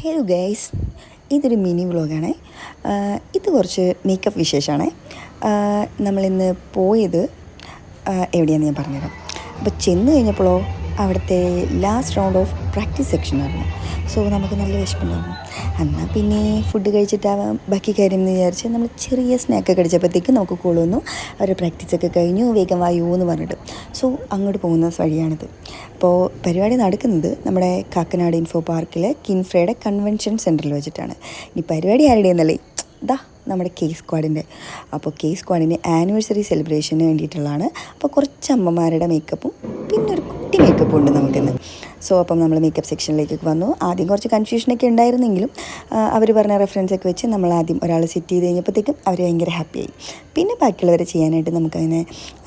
Hello guys, ഇതൊരു mini വ്ളോഗാണ്. ഇത് കുറച്ച് മേക്കപ്പ് വിശേഷമാണ്. നമ്മളിന്ന് പോയത് എവിടെയാണെന്ന് ഞാൻ പറഞ്ഞുതരാം. അപ്പോൾ ചെന്ന് കഴിഞ്ഞപ്പോഴോ അവിടുത്തെ ലാസ്റ്റ് റൗണ്ട് ഓഫ് പ്രാക്ടീസ് സെക്ഷനായിരുന്നു. സോ നമുക്ക് നല്ല വിശപ്പുണ്ടായിരുന്നു. എന്നാൽ പിന്നെ ഫുഡ് കഴിച്ചിട്ടാവാം ബാക്കി കാര്യം എന്ന് വിചാരിച്ച് നമ്മൾ ചെറിയ സ്നാക്കൊക്കെ അടിച്ചപ്പോഴത്തേക്ക് നമുക്ക് കൊള്ളുന്നു. അവരുടെ പ്രാക്ടീസൊക്കെ കഴിഞ്ഞു, വേഗം വായു എന്ന് പറഞ്ഞിട്ട്. സോ അങ്ങോട്ട് പോകുന്ന വഴിയാണിത്. അപ്പോൾ പരിപാടി നടക്കുന്നത് നമ്മുടെ കാക്കനാട് ഇൻഫോ പാർക്കിലെ കിൻഫ്രയുടെ കൺവെൻഷൻ സെൻറ്ററിൽ വെച്ചിട്ടാണ്. ഇനി പരിപാടി ആരുടെയെന്നല്ലേ, നമ്മുടെ കെ സ്ക്വാഡിൻ്റെ. അപ്പോൾ കെ സ്ക്വാഡിൻ്റെ ആനിവേഴ്സറി സെലിബ്രേഷന് വേണ്ടിയിട്ടുള്ളതാണ്. അപ്പോൾ കുറച്ച് അമ്മമാരുടെ മേക്കപ്പും പിന്നെ ഒരു കുട്ടി മേക്കപ്പും ഉണ്ട് നമുക്കിന്ന്. സോ അപ്പം നമ്മൾ മേക്കപ്പ് സെക്ഷനിലേക്ക് വന്നു. ആദ്യം കുറച്ച് കൺഫ്യൂഷനൊക്കെ ഉണ്ടായിരുന്നെങ്കിലും അവർ പറഞ്ഞ റെഫറൻസൊക്കെ വെച്ച് നമ്മൾ ആദ്യം ഒരാൾ സെറ്റ് ചെയ്ത് കഴിഞ്ഞപ്പോഴത്തേക്കും അവർ ഭയങ്കര ഹാപ്പിയായി. പിന്നെ ബാക്കിയുള്ളവരെ ചെയ്യാനായിട്ട് നമുക്കതിന്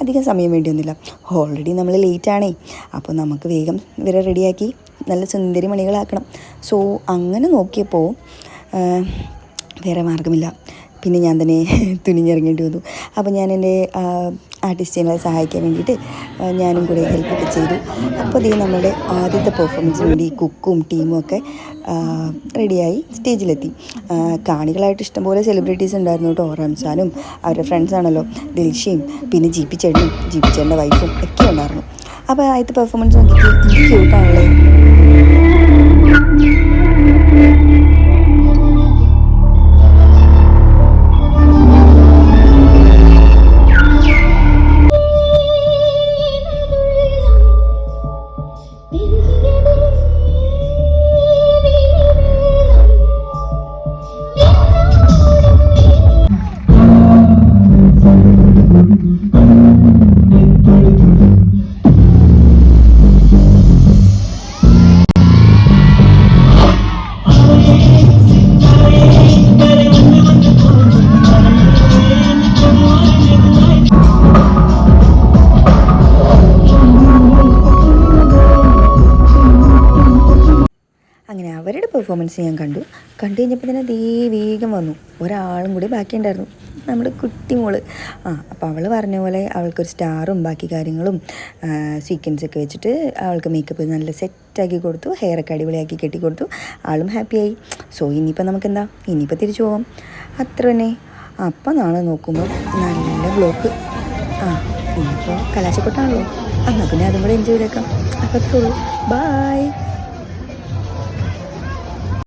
അധികം സമയം വേണ്ടിയൊന്നുമില്ല. ഓൾറെഡി നമ്മൾ ലേറ്റാണേ. അപ്പോൾ നമുക്ക് വേഗം ഇവരെ റെഡിയാക്കി നല്ല സുന്ദരി മണികളാക്കണം. സോ അങ്ങനെ നോക്കിയപ്പോൾ വേറെ മാർഗ്ഗമില്ല. പിന്നെ ഞാൻ തന്നെ തുനിഞ്ഞിറങ്ങേണ്ടി വന്നു. അപ്പോൾ ഞാൻ എൻ്റെ ആർട്ടിസ്റ്റിനെ സഹായിക്കാൻ വേണ്ടിയിട്ട് ഞാനും കൂടെ ഹെൽപ്പൊക്കെ ചെയ്തു. അപ്പോൾ അതേ നമ്മുടെ ആദ്യത്തെ പെർഫോമൻസിന് വേണ്ടി കുക്കും ടീമും ഒക്കെ റെഡിയായി സ്റ്റേജിലെത്തി. കാണികളായിട്ട് ഇഷ്ടംപോലെ സെലിബ്രിറ്റീസ് ഉണ്ടായിരുന്നു കേട്ടോ. റംസാനും അവരുടെ ഫ്രണ്ട്സാണല്ലോ, ദിൽഷയും പിന്നെ ജീപ്പി ചേട്ടൻ്റെ വൈഫും ഒക്കെ ഉണ്ടായിരുന്നു. അപ്പോൾ ആദ്യത്തെ പെർഫോമൻസ് നോക്കിയിട്ട് എനിക്ക് ക്യൂട്ടാണല്ലേ. അങ്ങനെ അവരുടെ പെർഫോമൻസ് ഞാൻ കണ്ടു കഴിഞ്ഞപ്പോൾ തന്നെ വേഗം വന്നു. ഒരാളും കൂടി ബാക്കിയുണ്ടായിരുന്നു, നമ്മുടെ കുട്ടിമോള്. അപ്പോൾ അവൾ പറഞ്ഞ പോലെ അവൾക്കൊരു സ്റ്റാറും ബാക്കി കാര്യങ്ങളും സീക്വൻസൊക്കെ വെച്ചിട്ട് അവൾക്ക് മേക്കപ്പ് നല്ല സെറ്റാക്കി കൊടുത്തു, ഹെയറൊക്കെ അടിപൊളിയാക്കി കെട്ടിക്കൊടുത്തു. ആളും ഹാപ്പിയായി. സോ ഇനിയിപ്പോൾ നമുക്കെന്താ, ഇനിയിപ്പോൾ തിരിച്ചു പോകാം, അത്ര തന്നെ. അപ്പം നാളെ നോക്കുമ്പോൾ നല്ല ബ്ലോക്ക്. ഇനിയിപ്പോൾ കലാശക്കൊട്ടാണല്ലോ, എന്നാൽ പിന്നെ അതും കൂടെ എൻജോയ് ചെയ്തേക്കാം. അപ്പോൾ അത്രേ ഉള്ളൂ. ബായ്.